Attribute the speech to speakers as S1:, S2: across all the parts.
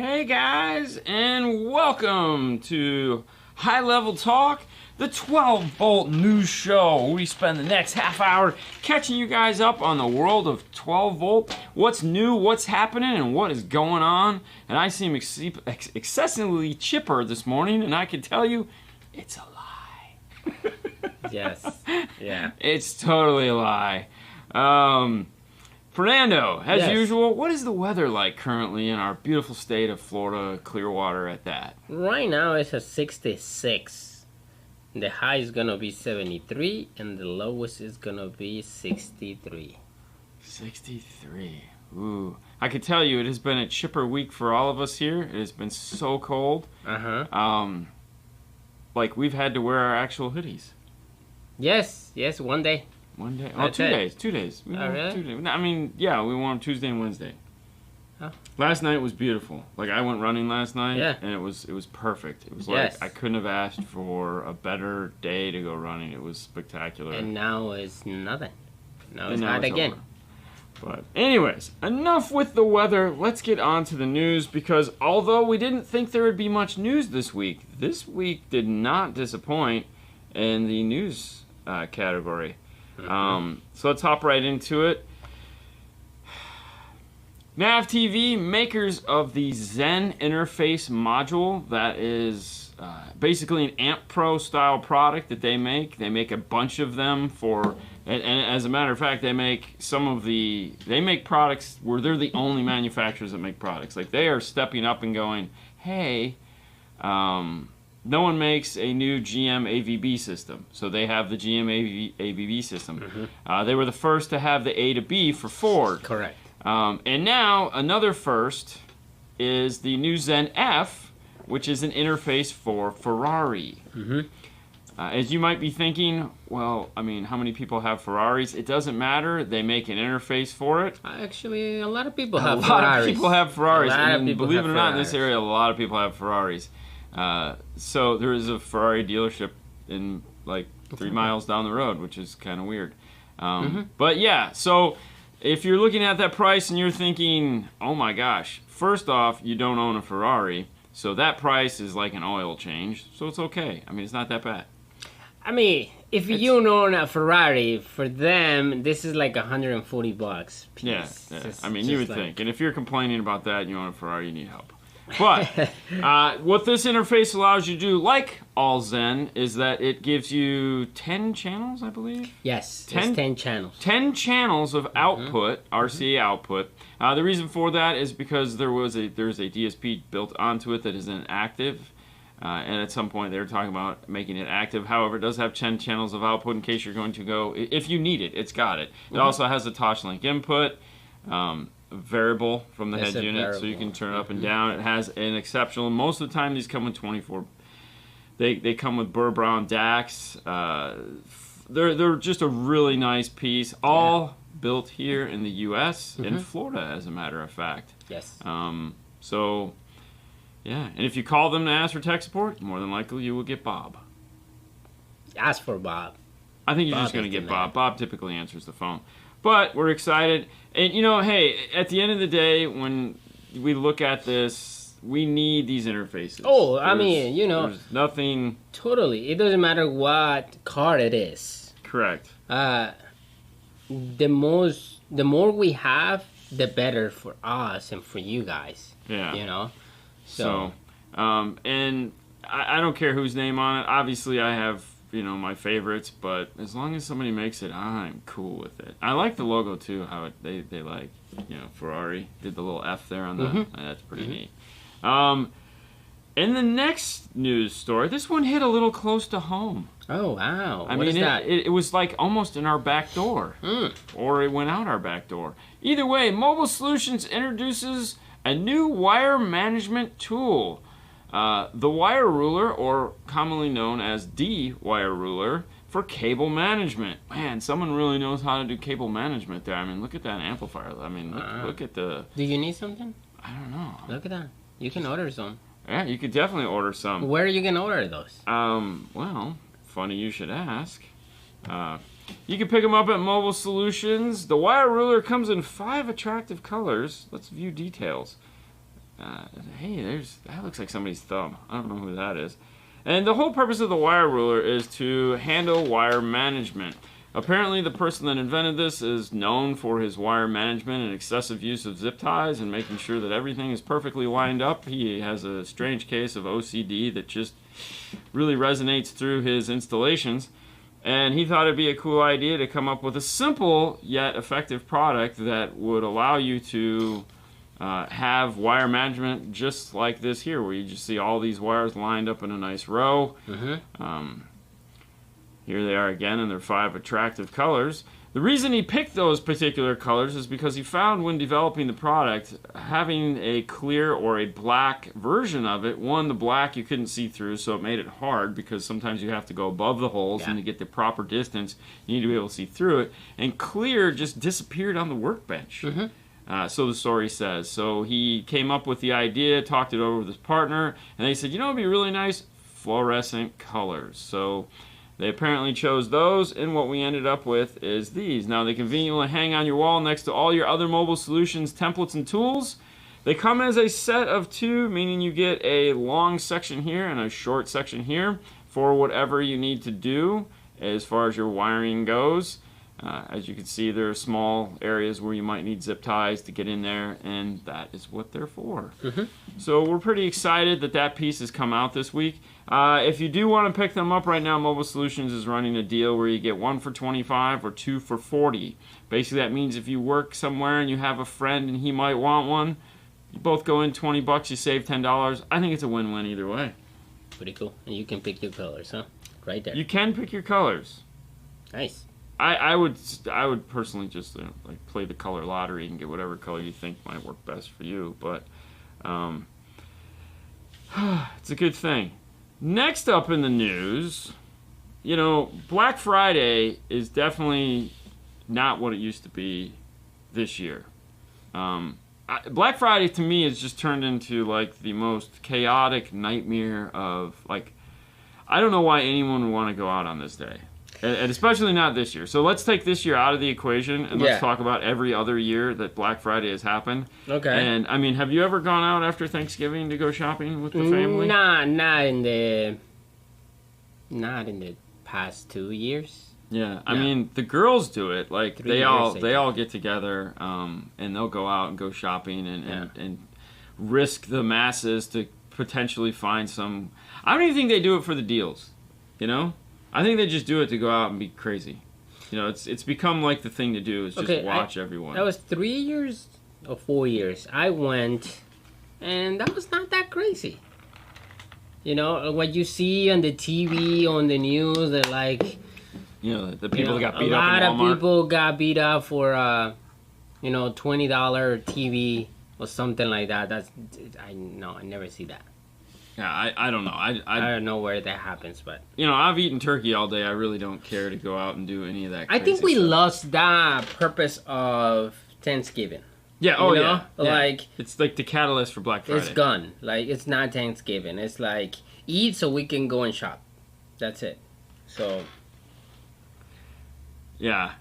S1: Hey guys, and welcome to High Level Talk, the 12-volt news show. We spend the next half hour catching you guys up on the world of 12-volt, what's new, what's happening, and what is going on. And I seem excessively chipper this morning, and I can tell you, it's a lie.
S2: Yes, yeah.
S1: It's totally a lie. Fernando, as usual, what is the weather like currently in our beautiful state of Florida, Clearwater at that?
S2: Right now it's a 66. The high is gonna be 73 and the lowest is gonna be 63.
S1: 63. Ooh. I could tell you it has been a chipper week for all of us here. It has been so cold. Like we've had to wear our actual hoodies.
S2: Yes, one day.
S1: One day? Oh, 2 days. 2 days.
S2: Oh, really?
S1: 2 days. I mean, yeah, we wore them Tuesday and Wednesday.
S2: Oh.
S1: Last night was beautiful. Like, I went running last night, and it was perfect. It was like, I couldn't have asked for a better day to go running. It was spectacular.
S2: And now it's nothing. Now it's hot again.
S1: Over. But anyways, enough with the weather. Let's get on to the news, because although we didn't think there would be much news this week did not disappoint in the news category. So let's hop right into it. Nav-tv, makers of the Zen interface module, that is basically an Amp Pro style product that they make. They make a bunch of them for, and as a matter of fact, they make products where they're the only manufacturers that make products. Like, they are stepping up and going, hey, no one makes a new GM AVB system, so they have the GM AVB system. They were the first to have the A to B for Ford.
S2: Correct.
S1: And now another first is the new Zen F, which is an interface for Ferrari. As you might be thinking, well, I mean, how many people have Ferraris? It doesn't matter. They make an interface for it.
S2: Actually, a lot of people have Ferraris.
S1: A lot of people have Ferraris. And believe it or not, in this area, a lot of people have Ferraris. So there is a Ferrari dealership in like 3 miles down the road, which is kind of weird. But yeah, so if you're looking at that price and you're thinking, oh my gosh, first off, you don't own a Ferrari, so that price is like an oil change, so it's okay. I mean, it's not that bad.
S2: I mean, if you own a Ferrari, for them, this is like $140 piece.
S1: Yeah. I mean, you would think. And if you're complaining about that and you own a Ferrari, you need help. But what this interface allows you to do, like all Zen, is that it gives you 10 channels, I believe?
S2: Yes, 10 channels.
S1: 10 channels of output, RCA output. The reason for that is because there's a DSP built onto it that is inactive. And at some point they were talking about making it active. However, it does have 10 channels of output in case you're going to go, if you need it, it's got it. It also has a touch-link input. Variable from the head unit, so you can turn it up and down. It has an exceptional, most of the time these come with 24, they come with Burr Brown DACs. They're just a really nice piece, all built here in the US, in Florida, as a matter of fact.
S2: Yes.
S1: So yeah, and if you call them to ask for tech support, more than likely you will get Bob.
S2: Ask for Bob.
S1: I think you're just going to get Bob. Bob typically answers the phone. But we're excited. And, you know, hey, at the end of the day, when we look at this, we need these interfaces.
S2: Oh, I mean, you know.
S1: There's nothing.
S2: Totally. It doesn't matter what car it is.
S1: Correct.
S2: The more we have, the better for us and for you guys.
S1: Yeah.
S2: You know?
S1: So and I don't care whose name on it. Obviously, I have, you know, my favorites, but as long as somebody makes it, I'm cool with it. I like the logo too, how they like, you know, Ferrari did the little F there on the, that's pretty neat. In the next news story, this one hit a little close to home.
S2: Oh, wow.
S1: I mean, it was like almost in our back door, or it went out our back door. Either way, Mobile Solutions introduces a new wire management tool. The Wire Ruler, or commonly known as the Wire Ruler, for cable management. Man, someone really knows how to do cable management there. I mean, look at that amplifier. I mean, look at the...
S2: Do you need something?
S1: I don't know.
S2: Look at that. You can order some.
S1: Yeah, you could definitely order some.
S2: Where are you going to order those?
S1: Well, funny you should ask. You can pick them up at Mobile Solutions. The Wire Ruler comes in 5 attractive colors. Let's view details. Hey, that looks like somebody's thumb. I don't know who that is. And the whole purpose of the wire ruler is to handle wire management. Apparently, the person that invented this is known for his wire management and excessive use of zip ties and making sure that everything is perfectly lined up. He has a strange case of OCD that just really resonates through his installations. And he thought it'd be a cool idea to come up with a simple yet effective product that would allow you to have wire management just like this here, where you just see all these wires lined up in a nice row. Here they are again in their 5 attractive colors. The reason he picked those particular colors is because he found when developing the product, having a clear or a black version of it, one, the black you couldn't see through, so it made it hard because sometimes you have to go above the holes and to get the proper distance, you need to be able to see through it. And clear just disappeared on the workbench. So the story says. So he came up with the idea, talked it over with his partner, and they said, you know, it'd be really nice, fluorescent colors. So they apparently chose those, and what we ended up with is these. Now, they conveniently hang on your wall next to all your other mobile solutions, templates, and tools. They come as a set of 2, meaning you get a long section here and a short section here for whatever you need to do as far as your wiring goes. As you can see, there are small areas where you might need zip ties to get in there, and that is what they're for. So we're pretty excited that that piece has come out this week. If you do want to pick them up right now, Mobile Solutions is running a deal where you get 1 for $25 or 2 for $40. Basically, that means if you work somewhere and you have a friend and he might want one, you both go in $20, you save $10. I think it's a win-win either way.
S2: Pretty cool. And you can pick your colors, huh? Right there.
S1: You can pick your colors.
S2: Nice.
S1: I would personally just like play the color lottery and get whatever color you think might work best for you. But it's a good thing. Next up in the news, you know, Black Friday is definitely not what it used to be this year. Black Friday to me has just turned into like the most chaotic nightmare of like, I don't know why anyone would want to go out on this day. And especially not this year. So let's take this year out of the equation and let's talk about every other year that Black Friday has happened. Okay. And I mean, have you ever gone out after Thanksgiving to go shopping with the family?
S2: Not in the past 2 years.
S1: Yeah, I mean, the girls do it. Like they all get together and they'll go out and go shopping and risk the masses to potentially find some. I don't even think they do it for the deals, you know? I think they just do it to go out and be crazy. You know, it's become like the thing to do is just watch everyone.
S2: That was 3 years or 4 years. I went, and that was not that crazy. You know, what you see on the TV, on the news, that like...
S1: You know, the people that got beat up in
S2: Walmart. A lot of people got beat up for, $20 TV or something like that. I never see that.
S1: Yeah, I don't know. I
S2: don't know where that happens, but... You
S1: know, I've eaten turkey all day. I really don't care to go out and do any of that crazy
S2: I think we
S1: stuff.
S2: lost that purpose of Thanksgiving.
S1: Yeah,
S2: you know? Like...
S1: It's like the catalyst for Black Friday.
S2: It's gone. Like, it's not Thanksgiving. It's like, eat so we can go and shop. That's it. So...
S1: Yeah.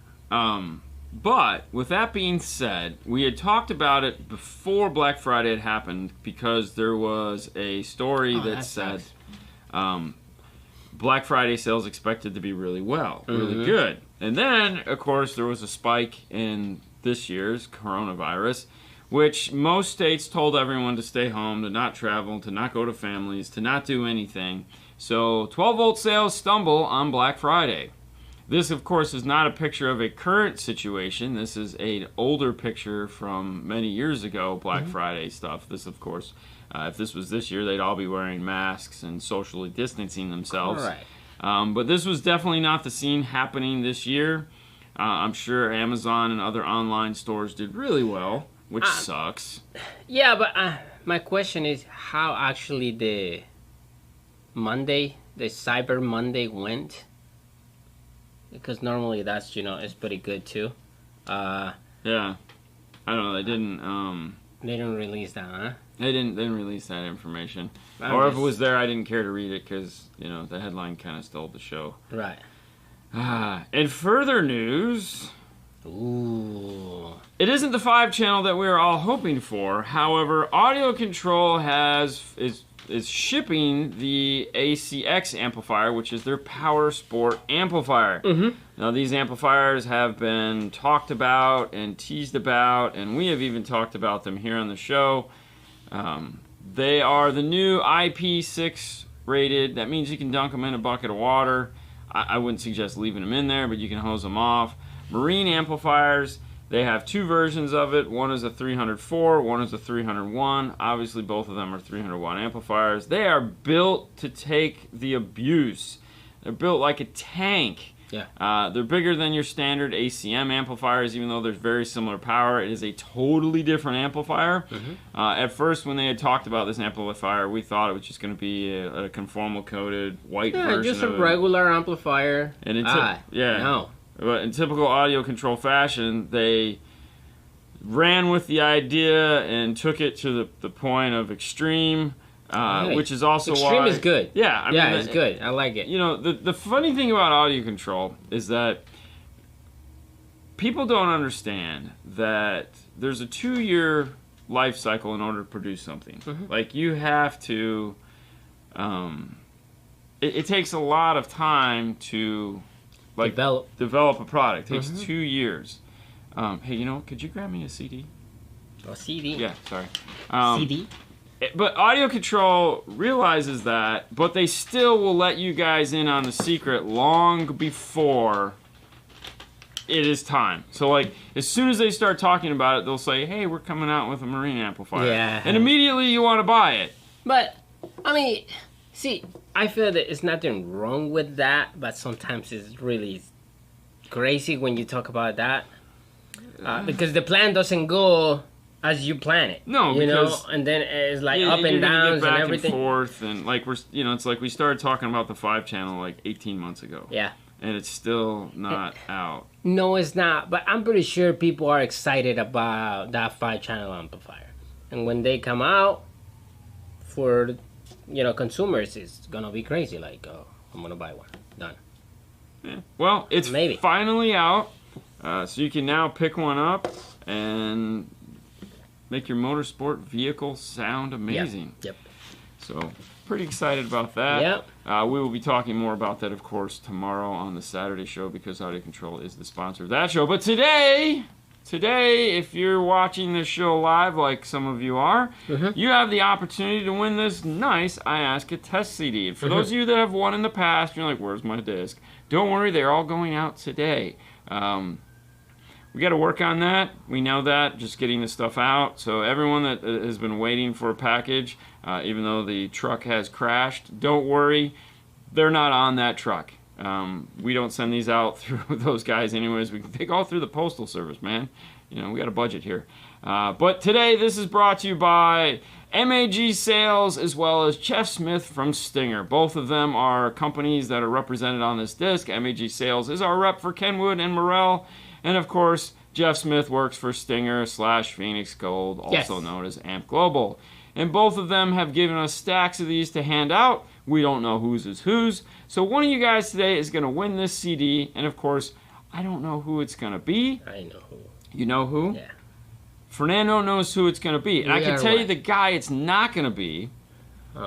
S1: But, with that being said, we had talked about it before Black Friday had happened because there was a story that said Black Friday sales expected to be really really good. And then, of course, there was a spike in this year's coronavirus, which most states told everyone to stay home, to not travel, to not go to families, to not do anything. So 12-volt sales stumble on Black Friday. This, of course, is not a picture of a current situation. This is an older picture from many years ago, Black Friday stuff. This, of course, if this was this year, they'd all be wearing masks and socially distancing themselves. Right. But this was definitely not the scene happening this year. I'm sure Amazon and other online stores did really well, which sucks.
S2: Yeah, but my question is how actually the Cyber Monday went. Because normally that's, it's pretty good too.
S1: Yeah. I don't know, they didn't...
S2: They didn't release that, huh?
S1: They didn't release that information. Or if it was there, I didn't care to read it because, the headline kind of stole the show.
S2: Right.
S1: In further news,
S2: Ooh.
S1: It isn't the 5-channel that we were all hoping for. However, AudioControl is shipping the ACX amplifier, which is their Power Sport amplifier. Now, these amplifiers have been talked about and teased about, and we have even talked about them here on the show. They are the new IP6 rated. That means you can dunk them in a bucket of water. I wouldn't suggest leaving them in there, but you can hose them off. Marine amplifiers. They have 2 versions of it. One is a 304, one is a 301. Obviously, both of them are 301 amplifiers. They are built to take the abuse. They're built like a tank.
S2: Yeah.
S1: They're bigger than your standard ACM amplifiers, even though there's very similar power. It is a totally different amplifier. At first, when they had talked about this amplifier, we thought it was just going to be a conformal-coated white version.
S2: Yeah, just a regular amplifier.
S1: And
S2: No.
S1: But in typical AudioControl fashion, they ran with the idea and took it to the point of extreme, which is also
S2: extreme
S1: why...
S2: is good.
S1: Yeah, I mean,
S2: it's good. I like it.
S1: You know, the funny thing about AudioControl is that people don't understand that there's a 2-year life cycle in order to produce something. Like, you have to... it takes a lot of time to... develop a product. It takes 2 years. Hey, you know, could you grab me a CD?
S2: A CD?
S1: Yeah, sorry.
S2: CD?
S1: But AudioControl realizes that, but they still will let you guys in on the secret long before it is time. So, like, as soon as they start talking about it, they'll say, hey, we're coming out with a marine amplifier.
S2: Yeah.
S1: And immediately you want to buy it.
S2: But, I mean, see, I feel that it's nothing wrong with that, but sometimes it's really crazy when you talk about that. Because the plan doesn't go as you plan it.
S1: No,
S2: you
S1: because...
S2: know, and then it's like up and downs and everything.
S1: And forth, and like it's like we started talking about the 5-channel like 18 months ago.
S2: Yeah.
S1: And it's still not out.
S2: No, it's not. But I'm pretty sure people are excited about that 5-channel amplifier. And when they come out, for, you know, consumers, it's going to be crazy. Like, oh, I'm going to buy one. Done.
S1: Yeah. Well, it's finally out. So you can now pick one up and make your motorsport vehicle sound amazing.
S2: Yep.
S1: So, pretty excited about that.
S2: Yep.
S1: We will be talking more about that, of course, tomorrow on the Saturday show because AudioControl is the sponsor of that show. But today, if you're watching this show live, like some of you are, you have the opportunity to win this nice I Ask It test CD. And for those of you that have won in the past, you're like, where's my disc? Don't worry, they're all going out today. We got to work on that. We know that, just getting the stuff out. So everyone that has been waiting for a package, even though the truck has crashed, don't worry. They're not on that truck. We don't send these out through those guys anyways. They go through the postal service, man. You know, we got a budget here. But today, this is brought to you by MAG Sales as well as Jeff Smith from Stinger. Both of them are companies that are represented on this disc. MAG Sales is our rep for Kenwood and Morel. And of course, Jeff Smith works for Stinger / Phoenix Gold, also known as Amp Global. And both of them have given us stacks of these to hand out. We don't know whose is whose. So one of you guys today is going to win this CD. And of course, I don't know who it's going to be.
S2: I know who.
S1: You know who?
S2: Yeah.
S1: Fernando knows who it's going to be. And I can tell you the guy it's not going to be,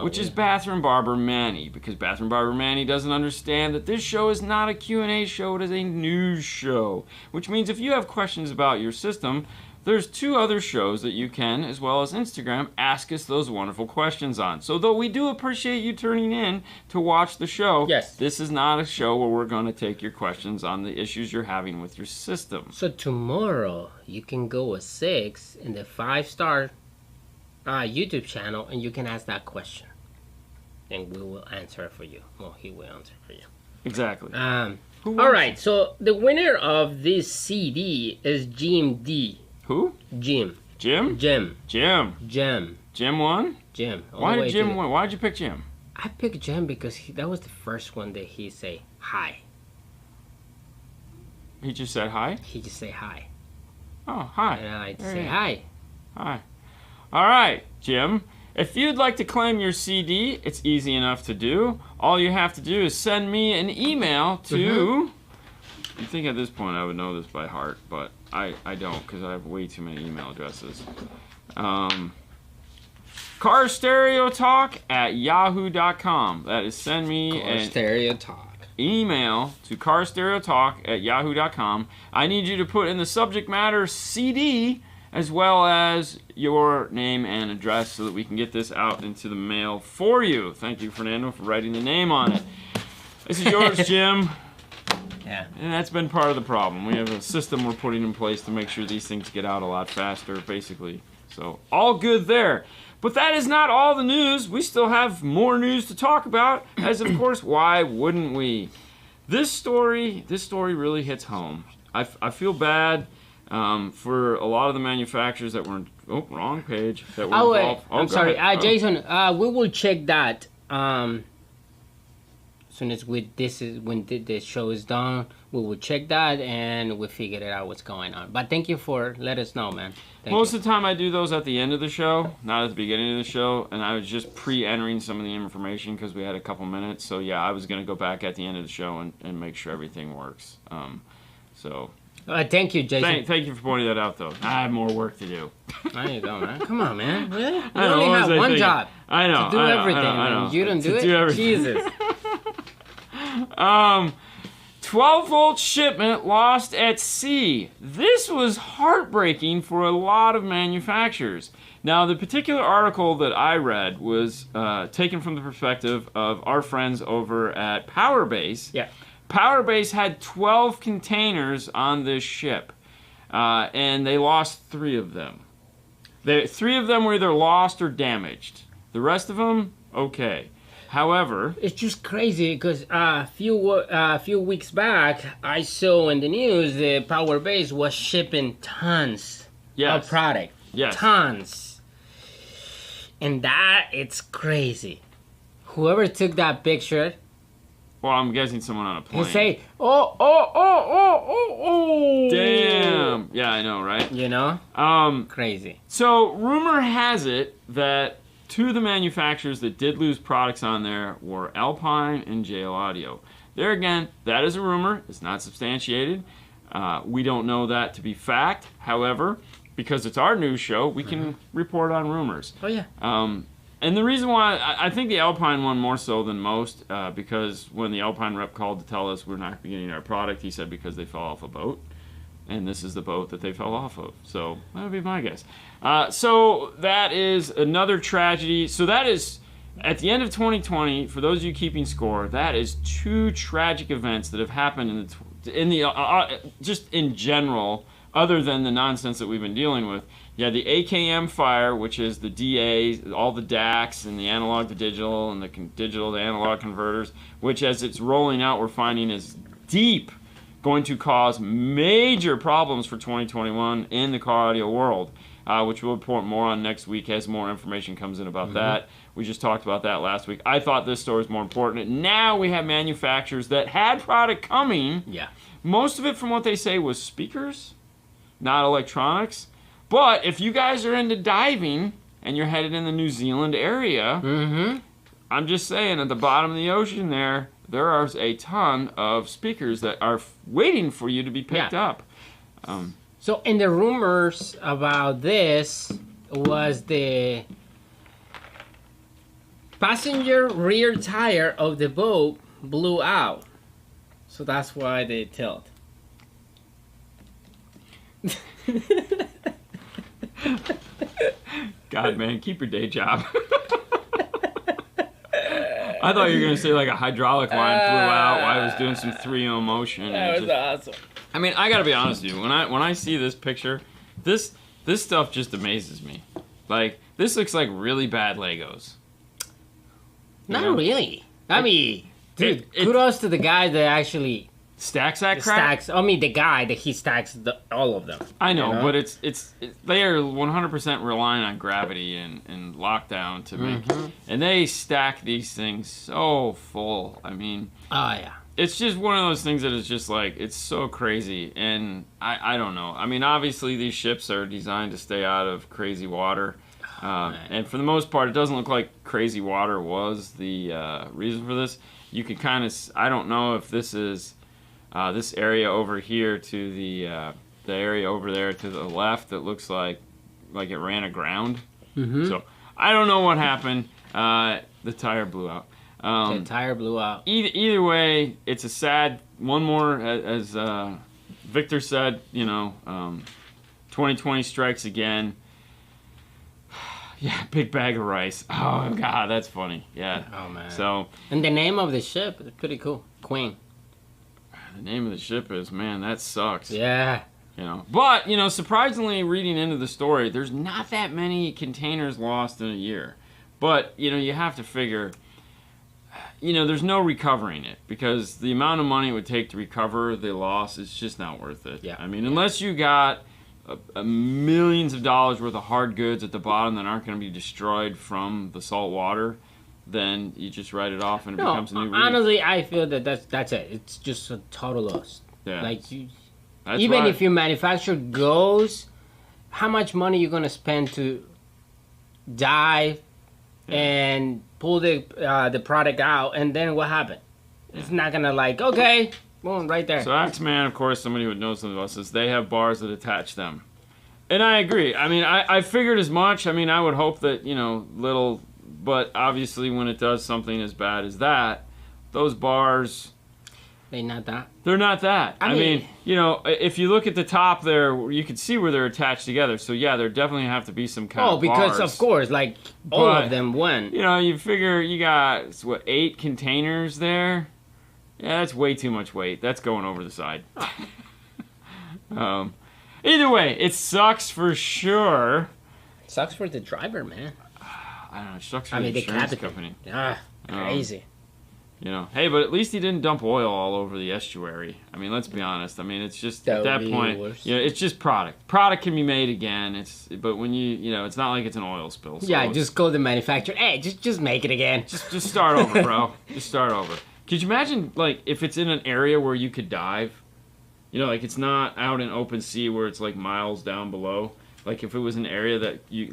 S1: which is Bathroom Barber Manny, because Bathroom Barber Manny doesn't understand that this show is not a Q&A show, it is a news show. Which means if you have questions about your system, there's 2 other shows that you can, as well as Instagram, ask us those wonderful questions on. So though we do appreciate you turning in to watch the show, this is not a show where we're going to take your questions on the issues you're having with your system.
S2: So tomorrow, you can go a 6 in the 5-star YouTube channel, and you can ask that question, and we will answer it for you. Well, he will answer for you.
S1: Exactly.
S2: All right. So the winner of this CD is Jim D.
S1: Who?
S2: Jim.
S1: Jim.
S2: Jim.
S1: Jim.
S2: Jim.
S1: Jim won.
S2: Jim.
S1: Why did Jim win? Why did you pick Jim?
S2: I picked Jim because that was the first one that he say hi.
S1: He just said hi.
S2: He just say hi.
S1: Oh, hi.
S2: And I say hi.
S1: Hi. All right, Jim. If you'd like to claim your CD, it's easy enough to do. All you have to do is send me an email to You think at this point I would know this by heart, but I don't because I have way too many email addresses. carstereotalk@yahoo.com. That is send me an email to carstereotalk@yahoo.com. I need you to put in the subject matter CD as well as your name and address so that we can get this out into the mail for you. Thank you, Fernando, for writing the name on it. This is yours, Jim.
S2: Yeah.
S1: And that's been part of the problem. We have a system we're putting in place to make sure these things get out a lot faster, basically. So, all good there. But that is not all the news. We still have more news to talk about, as of course, why wouldn't we? This story really hits home. I feel bad for a lot of the manufacturers that were, wrong page, that were involved.
S2: I'm sorry. Jason, we will check that as soon as when the show is done. We will check that and we'll figure it out what's going on. But thank you for letting us know, man.
S1: Most of the time I do those at the end of the show, not at the beginning of the show, and I was just pre-entering some of the information because we had a couple minutes. So yeah, I was going to go back at the end of the show and make sure everything works.
S2: Thank you, Jason.
S1: Thank you for pointing that out, though. I have more work to do.
S2: There you go, man. Come on, man. Really? You
S1: I know,
S2: only have one job.
S1: I know.
S2: To do everything.
S1: I know.
S2: You don't do it?
S1: Everything.
S2: Jesus.
S1: 12-volt shipment lost at sea. This was heartbreaking for a lot of manufacturers. Now, the particular article that I read was taken from the perspective of our friends over at Powerbase.
S2: Yeah.
S1: Powerbase had 12 containers on this ship, and they lost 3 of them. 3 of them were either lost or damaged. The rest of them, okay. However,
S2: it's just crazy because a few weeks back, I saw in the news that Powerbase was shipping tons of product.
S1: Yes.
S2: Tons. And it's crazy. Whoever took that picture.
S1: Well, I'm guessing someone on a plane.
S2: Say, oh.
S1: Damn. Yeah, I know, right?
S2: You know? Crazy.
S1: So, rumor has it that 2 of the manufacturers that did lose products on there were Alpine and JL Audio. There again, that is a rumor. It's not substantiated. We don't know that to be fact. However, because it's our news show, we can report on rumors.
S2: Oh, yeah.
S1: And the reason why, I think the Alpine one more so than most, because when the Alpine rep called to tell us we're not getting our product, he said because they fell off a boat. And this is the boat that they fell off of. So that would be my guess. So that is another tragedy. So that is, at the end of 2020, for those of you keeping score, that is 2 tragic events that have happened just in general, other than the nonsense that we've been dealing with. You had the AKM fire, which is the DA, all the DACs and the analog to digital and the digital to analog converters, which as it's rolling out, we're finding is going to cause major problems for 2021 in the car audio world, which we'll report more on next week as more information comes in about that. We just talked about that last week. I thought this story was more important. Now we have manufacturers that had product coming.
S2: Yeah.
S1: Most of it, from what they say, was speakers, not electronics. But if you guys are into diving and you're headed in the New Zealand area, I'm just saying, at the bottom of the ocean there are a ton of speakers that are waiting for you to be picked up.
S2: So, in the rumors about this was the passenger rear tire of the boat blew out. So that's why they tilt.
S1: God, man, keep your day job. I thought you were going to say like a hydraulic line blew out while I was doing some 3-0 motion.
S2: That was awesome.
S1: I mean, I got to be honest with you. When I see this picture, this stuff just amazes me. Like, this looks like really bad Legos.
S2: Not really. I mean, dude, kudos to the guy that actually
S1: stacks that crap.
S2: The guy that he stacks all of them.
S1: I know, but they are 100% relying on gravity and lockdown to make, and they stack these things so full. I mean,
S2: oh yeah,
S1: it's just one of those things that is just like, it's so crazy, and I don't know. I mean, obviously these ships are designed to stay out of crazy water. And for the most part, it doesn't look like crazy water was the reason for this. You could kind of, I don't know if this is This area over here to the area over there to the left, it looks like it ran aground.
S2: Mm-hmm.
S1: So I don't know what happened. The tire blew out.
S2: The tire blew out.
S1: Either way, it's a sad one more, as Victor said, 2020 strikes again. Yeah, big bag of rice. Oh, God, that's funny. Yeah.
S2: Oh, man.
S1: So,
S2: and the name of the ship is pretty cool. Queen.
S1: The name of the ship is, man, that sucks.
S2: Yeah.
S1: But, surprisingly, reading into the story, there's not that many containers lost in a year. But, you have to figure, there's no recovering it, because the amount of money it would take to recover the loss is just not worth it.
S2: Yeah.
S1: I mean, unless you got millions of dollars worth of hard goods at the bottom that aren't going to be destroyed from the salt water, then you just write it off and it becomes a new reef.
S2: Honestly, I feel that that's it. It's just a total loss.
S1: Yeah.
S2: Like, even if your manufacturer goes, how much money you going to spend to dive and pull the product out, and then what happened? It's not going to okay, boom, right there.
S1: So Axeman, of course, somebody who knows something about this, they have bars that attach them. And I agree. I mean, I figured as much. I mean, I would hope that, little, but obviously when it does something as bad as that, those bars...
S2: They're not that.
S1: They're not that. I mean, if you look at the top there, you can see where they're attached together. So, yeah, there definitely have to be some kind of bars.
S2: Because, of course, all of them went.
S1: You figure you got, 8 containers there? Yeah, that's way too much weight. That's going over the side. Either way, it sucks for sure.
S2: It sucks for the driver, man.
S1: I don't know. It sucks for the insurance company.
S2: Crazy.
S1: Hey, but at least he didn't dump oil all over the estuary. I mean, let's be honest. I mean, it's just at that point, it's just product. Product can be made again. But when it's not like it's an oil spill. So
S2: just go to the manufacturer. Hey, just make it again.
S1: Just start over, bro. Just start over. Could you imagine, if it's in an area where you could dive? It's not out in open sea where it's, miles down below. If it was an area that you,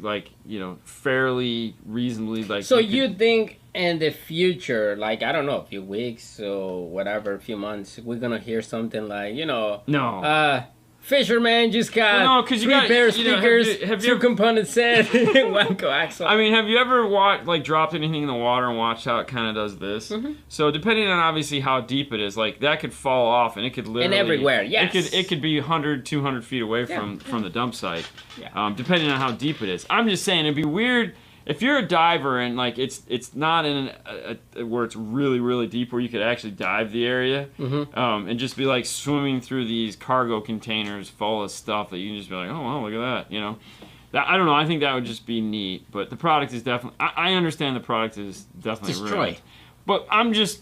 S1: fairly reasonably,
S2: So you think in the future, I don't know, a few weeks or whatever, a few months, we're going to hear something
S1: No.
S2: Fisherman just got 3 pair of speakers, 2 component set, 1 coaxial.
S1: I mean, have you ever dropped anything in the water and watched how it kind of does this?
S2: Mm-hmm.
S1: So depending on obviously how deep it is, that could fall off and it could literally...
S2: And everywhere, yes.
S1: It could be 100, 200 feet away from the dump site, depending on how deep it is. I'm just saying, it'd be weird... If you're a diver and it's not in where it's really, really deep where you could actually dive the area, and just be swimming through these cargo containers full of stuff that you can just be like, oh wow, look at that, I don't know. I think that would just be neat. But the product is definitely. I understand the product is definitely ruined. But I'm just,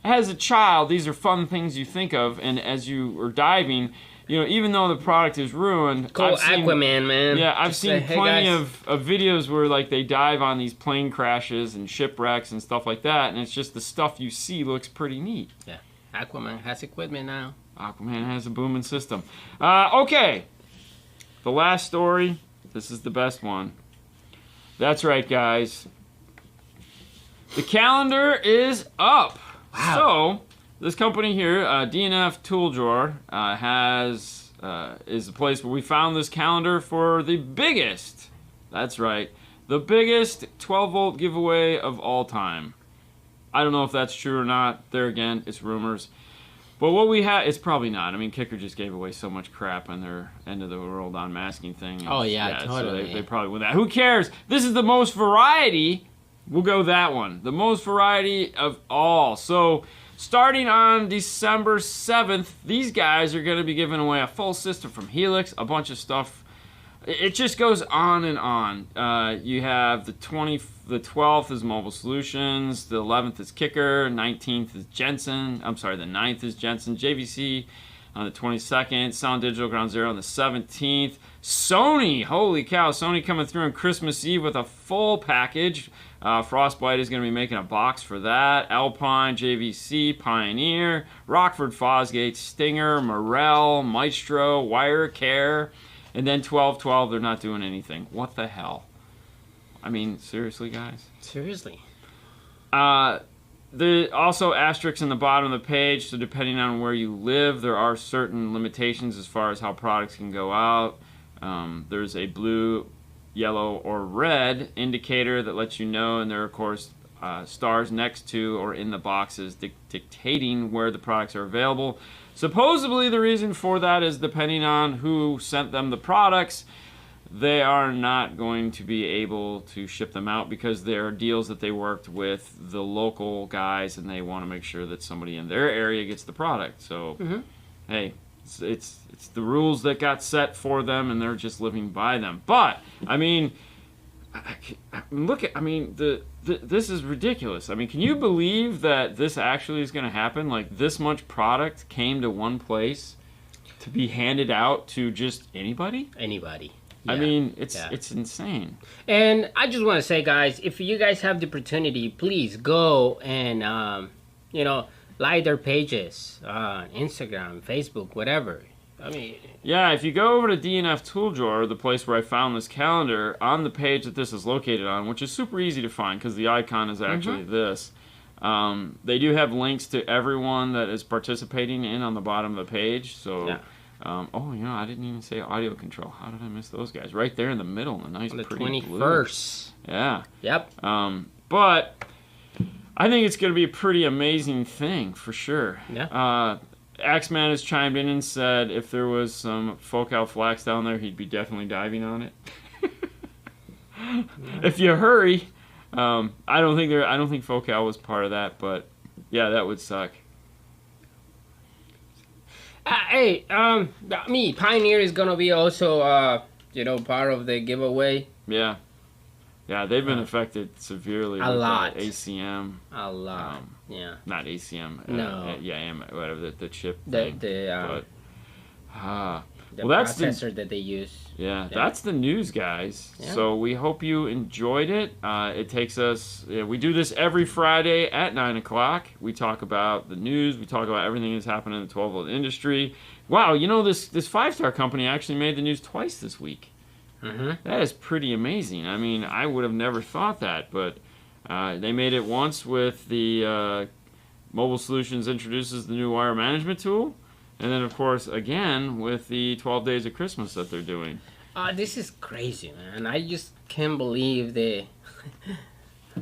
S1: as a child, these are fun things you think of, and as you are diving. Even though the product is ruined...
S2: Cool Aquaman, man.
S1: Yeah, I've seen plenty of videos where, they dive on these plane crashes and shipwrecks and stuff like that, and it's just the stuff you see looks pretty neat.
S2: Yeah. Aquaman has equipment now.
S1: Aquaman has a booming system. Okay. The last story. This is the best one. That's right, guys. The calendar is up.
S2: Wow.
S1: So... This company here, Dean and F Tool Drawer, is a place where we found this calendar for the biggest, that's right, the biggest 12-volt giveaway of all time. I don't know if that's true or not. There again, it's rumors. But what we have, it's probably not. I mean, Kicker just gave away so much crap on their end of the world unmasking thing.
S2: Oh, yeah, totally.
S1: So they probably win that. Who cares? This is the most variety. We'll go that one. The most variety of all. So... Starting on December 7th, these guys are going to be giving away a full system from Helix, a bunch of stuff. It just goes on and on. You have the 12th is Mobile Solutions, the 11th is Kicker, 19th is Jensen. I'm sorry, the 9th is Jensen. JVC on the 22nd, Sound Digital Ground Zero on the 17th. Sony, holy cow, Sony coming through on Christmas Eve with a full package. Frostbite is going to be making a box for that. Alpine, JVC, Pioneer, Rockford Fosgate, Stinger, Morel, Maestro, Wire Care, and then 1212, they're not doing anything. What the hell? I mean, seriously, guys?
S2: Seriously?
S1: the also asterisks in the bottom of the page, so depending on where you live, there are certain limitations as far as how products can go out. There's a blue, yellow, or red indicator that lets you know, and there are, of course, stars next to or in the boxes dictating where the products are available. Supposedly, the reason for that is depending on who sent them the products, they are not going to be able to ship them out because there are deals that they worked with the local guys, and they want to make sure that somebody in their area gets the product. So, hey, it's the rules that got set for them, and they're just living by them. But I mean, this is ridiculous. I mean, can you believe that this actually is going to happen? Like, this much product came to one place to be handed out to just anybody?
S2: Anybody.
S1: Yeah. I mean, it's insane.
S2: And I just want to say, guys, if you guys have the opportunity, please go and, like their pages on Instagram, Facebook, whatever. I mean...
S1: Yeah, if you go over to Dean and F Tool Drawer, the place where I found this calendar, on the page that this is located on, which is super easy to find because the icon is actually this, they do have links to everyone that is participating in on the bottom of the page, so... Yeah. I didn't even say AudioControl. How did I miss those guys? Right there in the middle, a nice, pretty
S2: 21st.
S1: Blue. Yeah.
S2: Yep.
S1: But I think it's going to be a pretty amazing thing for sure.
S2: Yeah.
S1: Axeman has chimed in and said if there was some Focal flax down there, he'd be definitely diving on it. If you hurry, I don't think Focal was part of that, but yeah, that would suck.
S2: Hey, Pioneer is gonna be also, part of the giveaway.
S1: Yeah, they've been affected severely.
S2: A lot.
S1: ACM.
S2: A lot. Yeah.
S1: Not ACM.
S2: No.
S1: Whatever the chip
S2: the
S1: thing.
S2: The processor that they use.
S1: Yeah, that's the news, guys. Yeah. So we hope you enjoyed it. It takes us... we do this every Friday at 9 o'clock. We talk about the news. We talk about everything that's happening in the 12-volt industry. Wow, this 5-star company actually made the news twice this week. That is pretty amazing. I mean, I would have never thought that, but they made it once with the Mobile Solutions introduces the new wire management tool. And then, of course, again, with the 12 Days of Christmas that they're doing.
S2: This is crazy, man. I just can't believe a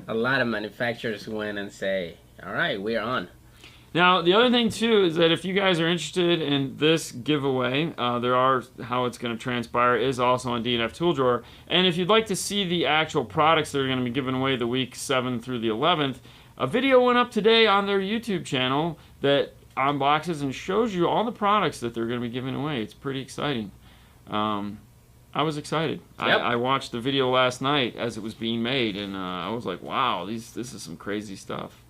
S2: lot of manufacturers went and say, all right, we're on.
S1: Now, the other thing, too, is that if you guys are interested in this giveaway, how it's going to transpire is also on D&F Tool Drawer. And if you'd like to see the actual products that are going to be given away the week 7 through the 11th, a video went up today on their YouTube channel that unboxes and shows you all the products that they're going to be giving away. It's pretty exciting. I was excited. Yep. I watched the video last night as it was being made, and I was like, wow, this is some crazy stuff.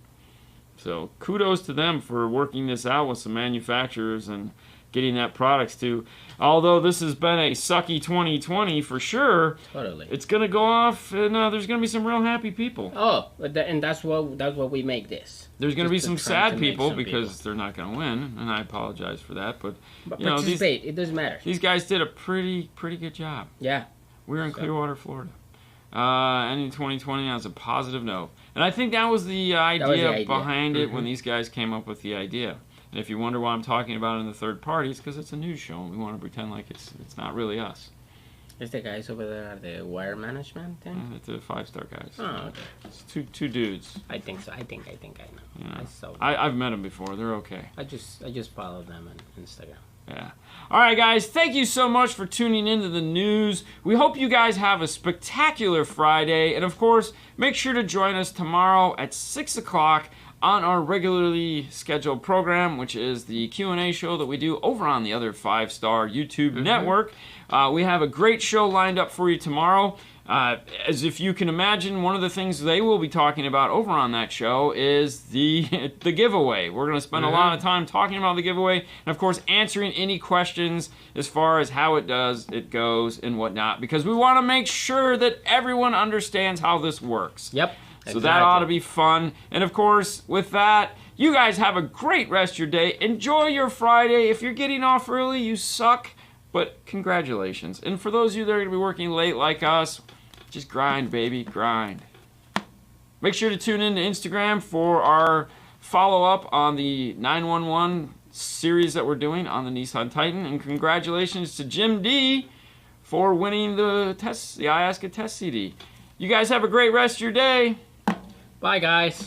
S1: So kudos to them for working this out with some manufacturers and getting that products to. Although this has been a sucky 2020 for sure,
S2: totally,
S1: it's going to go off, and there's going to be some real happy people.
S2: Oh, and that's what we make this.
S1: There's going to be some sad people because they're not going to win, and I apologize for that. But
S2: participate. It doesn't matter.
S1: These guys did a pretty good job.
S2: Yeah.
S1: We're in Clearwater, Florida. Ending 2020 on a positive note. And I think that was the idea behind it when these guys came up with the idea. And if you wonder why I'm talking about it in the third party, it's because it's a news show, and we want to pretend like it's not really us.
S2: Is the guys over there at the wire management thing?
S1: It's the 5-star guys.
S2: Oh, okay.
S1: It's two dudes.
S2: I think so. I think I know.
S1: Yeah. I've met them before. They're okay.
S2: I just follow them on Instagram.
S1: Yeah. All right, guys. Thank you so much for tuning into the news. We hope you guys have a spectacular Friday. And, of course, make sure to join us tomorrow at 6 o'clock on our regularly scheduled program, which is the Q&A show that we do over on the other 5-star YouTube network. We have a great show lined up for you tomorrow. As if you can imagine, one of the things they will be talking about over on that show is the giveaway. We're going to spend a lot of time talking about the giveaway and, of course, answering any questions as far as how it goes, and whatnot, because we want to make sure that everyone understands how this works.
S2: Yep.
S1: So that ought to be fun. And, of course, with that, you guys have a great rest of your day. Enjoy your Friday. If you're getting off early, you suck, but congratulations. And for those of you that are going to be working late like us, just grind, baby, grind. Make sure to tune in to Instagram for our follow-up on the 911 series that we're doing on the Nissan Titan. And congratulations to Jim D for winning the I Ask a Test CD. You guys have a great rest of your day.
S2: Bye, guys.